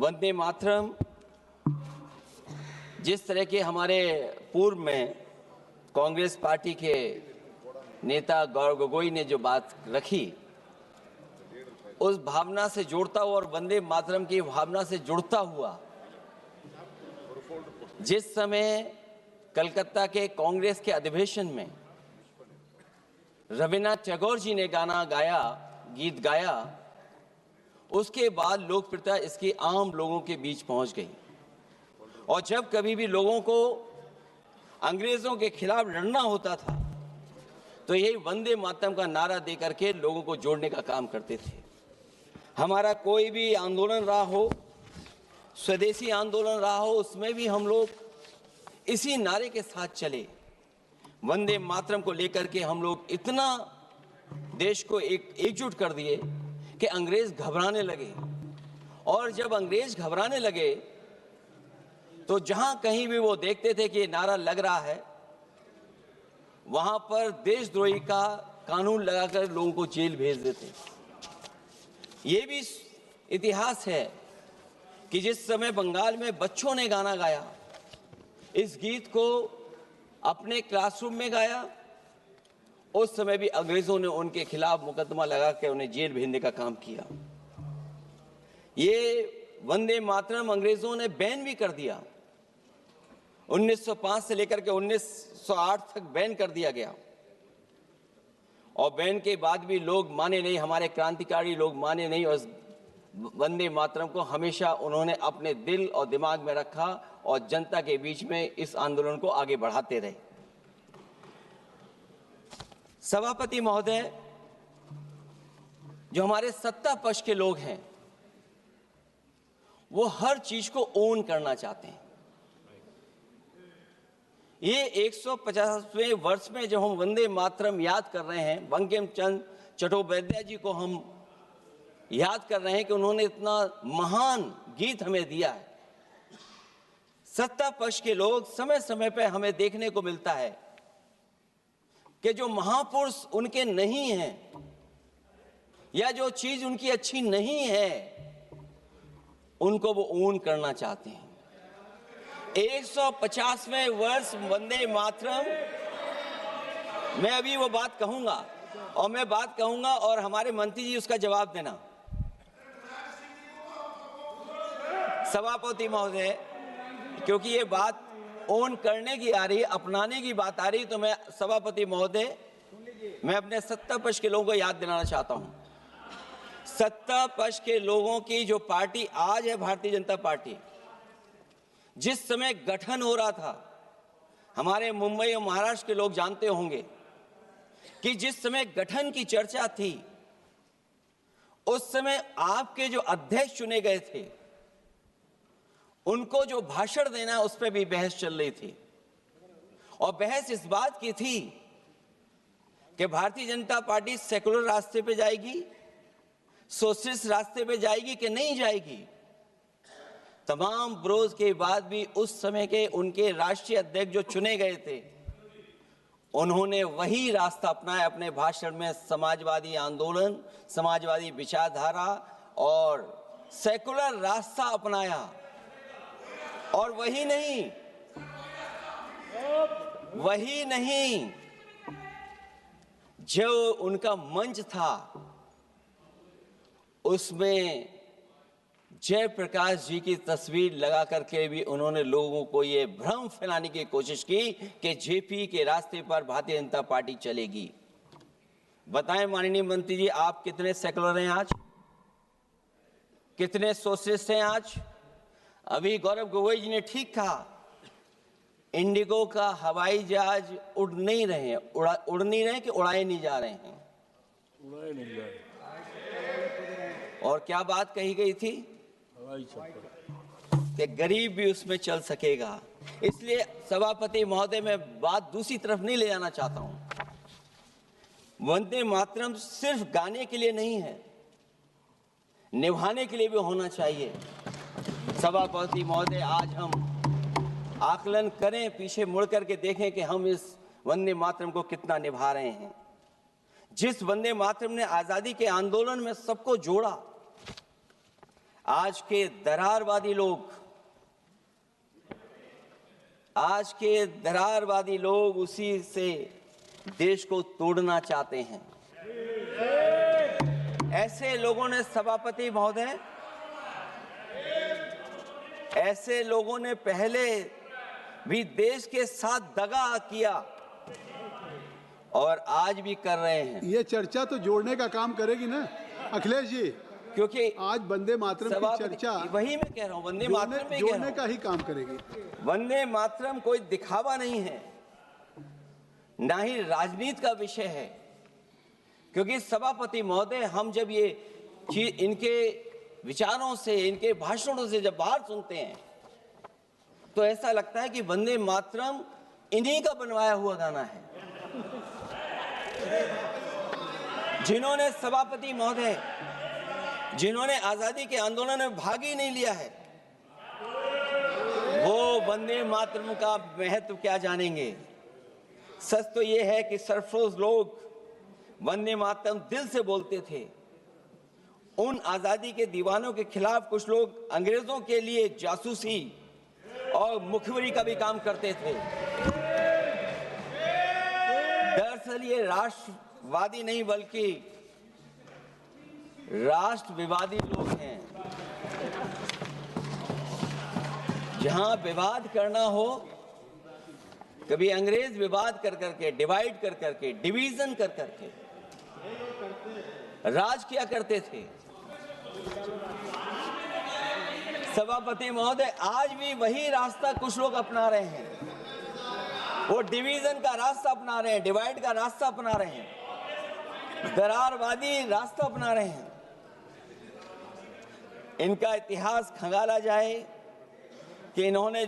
वंदे मातरम जिस तरह के हमारे पूर्व में कांग्रेस पार्टी के नेता गौरव गोगोई ने जो बात रखी, उस भावना से जोड़ता हुआ और वंदे मातरम की भावना से जुड़ता हुआ जिस समय कलकत्ता के कांग्रेस के अधिवेशन में रविन्द्रनाथ टैगोर जी ने गीत गाया, उसके बाद लोकप्रियता इसकी आम लोगों के बीच पहुंच गई। और जब कभी भी लोगों को अंग्रेजों के खिलाफ लड़ना होता था तो यही वंदे मातरम का नारा दे करके लोगों को जोड़ने का काम करते थे। हमारा कोई भी आंदोलन रहा हो, स्वदेशी आंदोलन रहा हो, उसमें भी हम लोग इसी नारे के साथ चले। वंदे मातरम को लेकर के हम लोग इतना देश को एकजुट कर दिए कि अंग्रेज घबराने लगे। और जब अंग्रेज घबराने लगे तो जहां कहीं भी वो देखते थे कि ये नारा लग रहा है, वहां पर देशद्रोही का कानून लगाकर लोगों को जेल भेज देते। ये भी इतिहास है कि जिस समय बंगाल में बच्चों ने गाना गाया, इस गीत को अपने क्लासरूम में गाया, उस समय भी अंग्रेजों ने उनके खिलाफ मुकदमा लगा के उन्हें जेल भेजने का काम किया। ये वंदे मातरम अंग्रेजों ने बैन भी कर दिया। 1905 से लेकर के 1908 तक बैन कर दिया गया। और बैन के बाद भी लोग माने नहीं, हमारे क्रांतिकारी लोग माने नहीं, और वंदे मातरम को हमेशा उन्होंने अपने दिल और दिमाग में रखा और जनता के बीच में इस आंदोलन को आगे बढ़ाते रहे। सभापति महोदय, जो हमारे सत्ता पक्ष के लोग हैं वो हर चीज को ओन करना चाहते हैं। ये 150वें वर्ष में जब हम वंदे मातरम याद कर रहे हैं, बंकिम चंद्र चट्टोपाध्याय जी को हम याद कर रहे हैं कि उन्होंने इतना महान गीत हमें दिया है। सत्ता पक्ष के लोग समय समय पर हमें देखने को मिलता है कि जो महापुरुष उनके नहीं हैं या जो चीज उनकी अच्छी नहीं है, उनको वो ओन करना चाहते हैं। 150वें वर्ष वंदे मातरम, मैं अभी वो बात कहूंगा और मैं बात कहूंगा और हमारे मंत्री जी उसका जवाब देना। सभापति महोदय, क्योंकि ये बात ओन करने की आ रही है, अपनाने की बात आ रही, तो मैं सभापति महोदय, मैं अपने सत्ता पक्ष के लोगों को याद दिलाना चाहता हूं। सत्ता पक्ष के लोगों की जो पार्टी आज है, भारतीय जनता पार्टी, जिस समय गठन हो रहा था, हमारे मुंबई और महाराष्ट्र के लोग जानते होंगे कि जिस समय गठन की चर्चा थी, उस समय आपके जो अध्यक्ष चुने गए थे, उनको जो भाषण देना है उस पर भी बहस चल रही थी। और बहस इस बात की थी कि भारतीय जनता पार्टी सेकुलर रास्ते पे जाएगी, सोशलिस्ट रास्ते पे जाएगी कि नहीं जाएगी। तमाम विरोध के बाद भी उस समय के उनके राष्ट्रीय अध्यक्ष जो चुने गए थे, उन्होंने वही रास्ता अपनाया अपने भाषण में। समाजवादी आंदोलन, समाजवादी विचारधारा और सेकुलर रास्ता अपनाया। और वही नहीं, जो उनका मंच था उसमें जयप्रकाश जी की तस्वीर लगा करके भी उन्होंने लोगों को ये भ्रम फैलाने की कोशिश की कि जेपी के रास्ते पर भारतीय जनता पार्टी चलेगी। बताएं माननीय मंत्री जी, आप कितने सेकुलर हैं आज, कितने सोशलिस्ट हैं आज? अभी गौरव गोगोई जी ने ठीक कहा, इंडिगो का हवाई जहाज उड़ नहीं रहे हैं, उड़ नहीं रहे कि उड़ाए नहीं जा रहे हैं? उड़ाए नहीं जा रहे। और क्या बात कही गई थी कि गरीब भी उसमें चल सकेगा। इसलिए सभापति महोदय, मैं बात दूसरी तरफ नहीं ले जाना चाहता हूं। वंदे मातरम सिर्फ गाने के लिए नहीं है, निभाने के लिए भी होना चाहिए। सभापति महोदय, आज हम आकलन करें, पीछे मुड़ करके देखें कि हम इस वंदे मातरम को कितना निभा रहे हैं। जिस वंदे मातरम ने आजादी के आंदोलन में सबको जोड़ा, आज के दरारवादी लोग उसी से देश को तोड़ना चाहते हैं। ऐसे लोगों ने सभापति महोदय, ऐसे लोगों ने पहले भी देश के साथ दगा किया और आज भी कर रहे हैं। ये चर्चा तो जोड़ने का काम करेगी ना अखिलेश जी, क्योंकि आज वंदे मातरम की चर्चा वही मैं कह रहा हूं, वंदे मातरम में जोड़ने का ही काम करेगी। वंदे मातरम कोई दिखावा नहीं है, ना ही राजनीति का विषय है। क्योंकि सभापति महोदय, हम जब ये चीज इनके विचारों से, इनके भाषणों से जब बाहर सुनते हैं तो ऐसा लगता है कि वंदे मातरम इन्हीं का बनवाया हुआ गाना है। जिन्होंने सभापति महोदय, जिन्होंने आजादी के आंदोलन में भाग ही नहीं लिया है, वो वंदे मातरम का महत्व क्या जानेंगे। सच तो ये है कि सरफरोश लोग वंदे मातरम दिल से बोलते थे। उन आजादी के दीवानों के खिलाफ कुछ लोग अंग्रेजों के लिए जासूसी और मुखबिरी का भी काम करते थे। दरअसल ये राष्ट्रवादी नहीं बल्कि राष्ट्र विवादी लोग हैं। जहां विवाद करना हो, कभी अंग्रेज विवाद कर करके, डिवाइड कर करके, डिवीजन कर करके राज किया करते थे। सभापति महोदय, आज भी वही रास्ता कुछ लोग अपना रहे हैं। वो डिवीजन का रास्ता अपना रहे हैं, डिवाइड का रास्ता अपना रहे हैं, दरारवादी रास्ता अपना रहे हैं। इनका इतिहास खंगाला जाए कि इन्होंने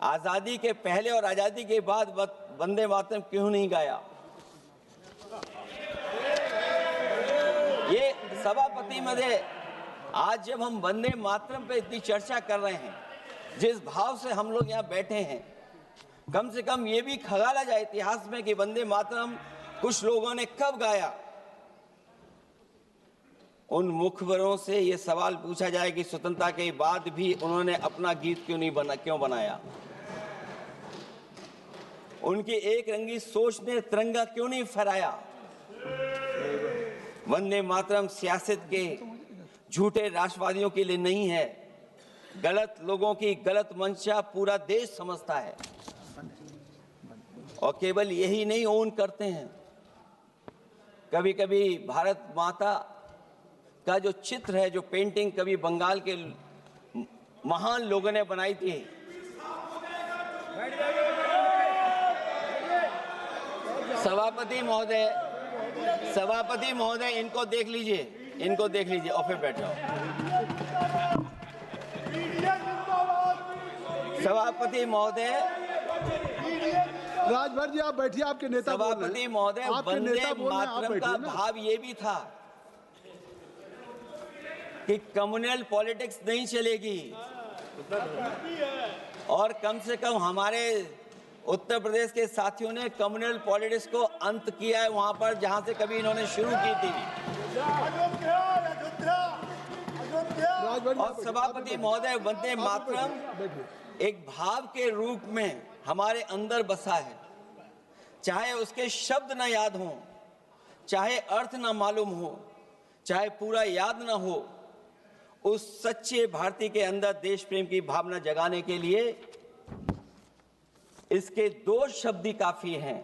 आजादी के पहले और आजादी के बाद वंदे मातरम क्यों नहीं गाया। ये सभापति महोदय, आज जब हम वंदे मातरम पे इतनी चर्चा कर रहे हैं, जिस भाव से हम लोग यहाँ बैठे हैं, कम से कम ये भी खंगाला जाए इतिहास में कि वंदे मातरम कुछ लोगों ने कब गाया। उन मुखबरों से ये सवाल पूछा जाए कि स्वतंत्रता के बाद भी उन्होंने अपना गीत क्यों बनाया। उनकी एक रंगी सोच ने तिरंगा क्यों नहीं फहराया। वंदे मातरम सियासत के झूठे राष्ट्रवादियों के लिए नहीं है। गलत लोगों की गलत मंशा पूरा देश समझता है और केवल यही नहीं ओन करते हैं। कभी कभी भारत माता का जो चित्र है, जो पेंटिंग कभी बंगाल के महान लोगों ने बनाई थी, सभापति महोदय इनको देख लीजिए और फिर बैठ जाओ। सभापति महोदय, राजभर जी आप बैठिए, आपके नेता सभापति महोदय, वंदे मातरम का भाव ये भी था कि कम्युनल पॉलिटिक्स नहीं चलेगी और कम से कम हमारे उत्तर प्रदेश के साथियों ने कम्युनल पॉलिटिक्स को अंत किया है वहां पर जहां से कभी इन्होंने शुरू की थी। और सभापति महोदय, वंदे मातरम एक भाव के रूप में हमारे अंदर बसा है। चाहे उसके शब्द ना याद हो, चाहे अर्थ ना मालूम हो, चाहे पूरा याद ना हो, उस सच्चे भारतीय के अंदर देश प्रेम की भावना जगाने के लिए इसके दो शब्द ही काफी हैं।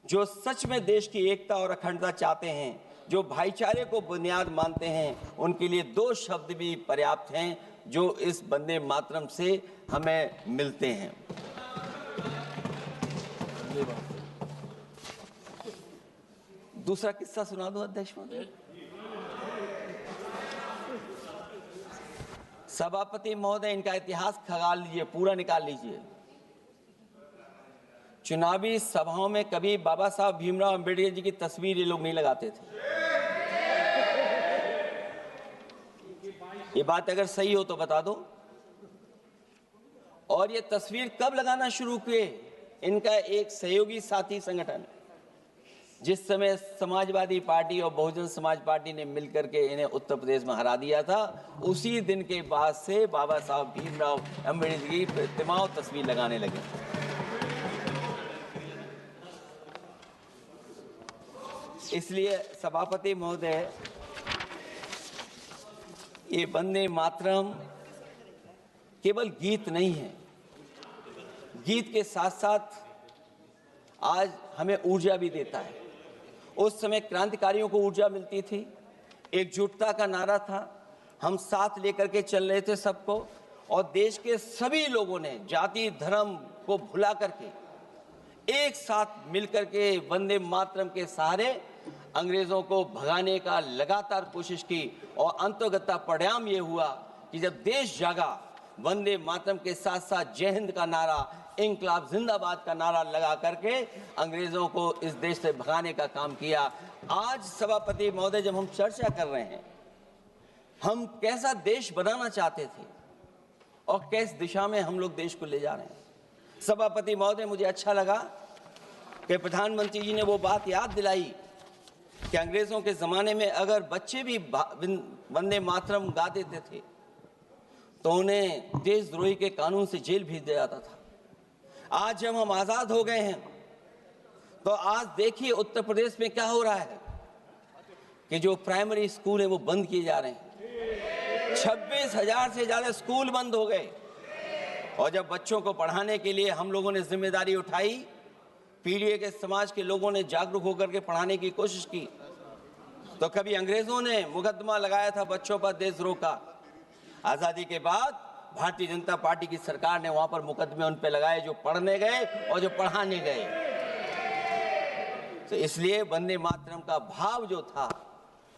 जो सच में देश की एकता और अखंडता चाहते हैं, जो भाईचारे को बुनियाद मानते हैं, उनके लिए दो शब्द भी पर्याप्त हैं जो इस वंदे मातरम से हमें मिलते हैं। दूसरा किस्सा सुना दूं अध्यक्ष महोदय। सभापति महोदय, इनका इतिहास खंगाल लीजिए, पूरा निकाल लीजिए। चुनावी सभाओं में कभी बाबा साहब भीमराव अंबेडकर जी की तस्वीर ये लोग नहीं लगाते थे। ये बात अगर सही हो तो बता दो। और ये तस्वीर कब लगाना शुरू किए? इनका एक सहयोगी साथी संगठन जिस समय समाजवादी पार्टी और बहुजन समाज पार्टी ने मिलकर के इन्हें उत्तर प्रदेश में हरा दिया था, उसी दिन के बाद से बाबा साहब भीमराव अम्बेडकर की प्रतिमा और तस्वीर लगाने लगे। इसलिए सभापति महोदय, ये वंदे मातरम केवल गीत नहीं है, गीत के साथ साथ आज हमें ऊर्जा भी देता है। उस समय क्रांतिकारियों को ऊर्जा मिलती थी, एकजुटता का नारा था, हम साथ लेकर के चल रहे थे सबको, और देश के सभी लोगों ने जाति धर्म को भुला करके एक साथ मिलकर के वंदे मातरम के सहारे अंग्रेजों को भगाने का लगातार कोशिश की, और अंततः परिणाम ये हुआ कि जब देश जागा, वंदे मातरम के साथ साथ जय हिंद का नारा, इंकलाब जिंदाबाद का नारा लगा करके अंग्रेजों को इस देश से भगाने का काम किया। आज सभापति महोदय, जब हम चर्चा कर रहे हैं, हम कैसा देश बनाना चाहते थे और किस दिशा में हम लोग देश को ले जा रहे हैं। सभापति महोदय, मुझे अच्छा लगा कि प्रधानमंत्री जी ने वो बात याद दिलाई कि अंग्रेजों के जमाने में अगर बच्चे भी वंदे मातरम गा देते थे तो उन्हें देशद्रोही के कानून से जेल भेज दिया जाता था। आज जब हम आजाद हो गए हैं तो आज देखिए उत्तर प्रदेश में क्या हो रहा है कि जो प्राइमरी स्कूल है वो बंद किए जा रहे हैं। 26,000 से ज्यादा स्कूल बंद हो गए, और जब बच्चों को पढ़ाने के लिए हम लोगों ने जिम्मेदारी उठाई, पीढ़ी के समाज के लोगों ने जागरूक होकर के पढ़ाने की कोशिश की, तो कभी अंग्रेजों ने मुकदमा लगाया था बच्चों पर देशद्रोह का। आजादी के बाद भारतीय जनता पार्टी की सरकार ने वहां पर मुकदमे उन पे लगाए जो पढ़ने गए और जो पढ़ाने गए। तो इसलिए वंदे मातरम का भाव जो था,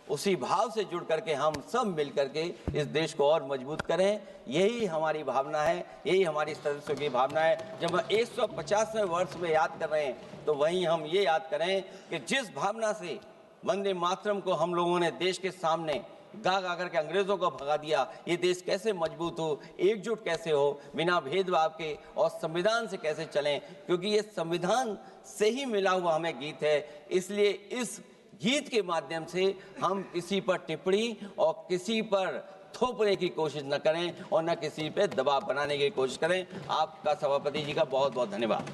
उसी भाव से जुड़ करके हम सब मिल करके इस देश को और मजबूत करें। यही हमारी भावना है, यही हमारी सदस्यों की भावना है। जब हम 150वें वर्ष में याद कर रहे हैं तो वहीं हम ये याद करें कि जिस भावना से वंदे मातरम को हम लोगों ने देश के सामने गा गा करके अंग्रेजों को भगा दिया, ये देश कैसे मजबूत हो, एकजुट कैसे हो, बिना भेदभाव के, और संविधान से कैसे चलें, क्योंकि ये संविधान से ही मिला हुआ हमें गीत है। इसलिए इस गीत के माध्यम से हम किसी पर टिप्पणी और किसी पर थोपने की कोशिश न करें और न किसी पे दबाव बनाने की कोशिश करें। आपका सभापति जी का बहुत बहुत धन्यवाद।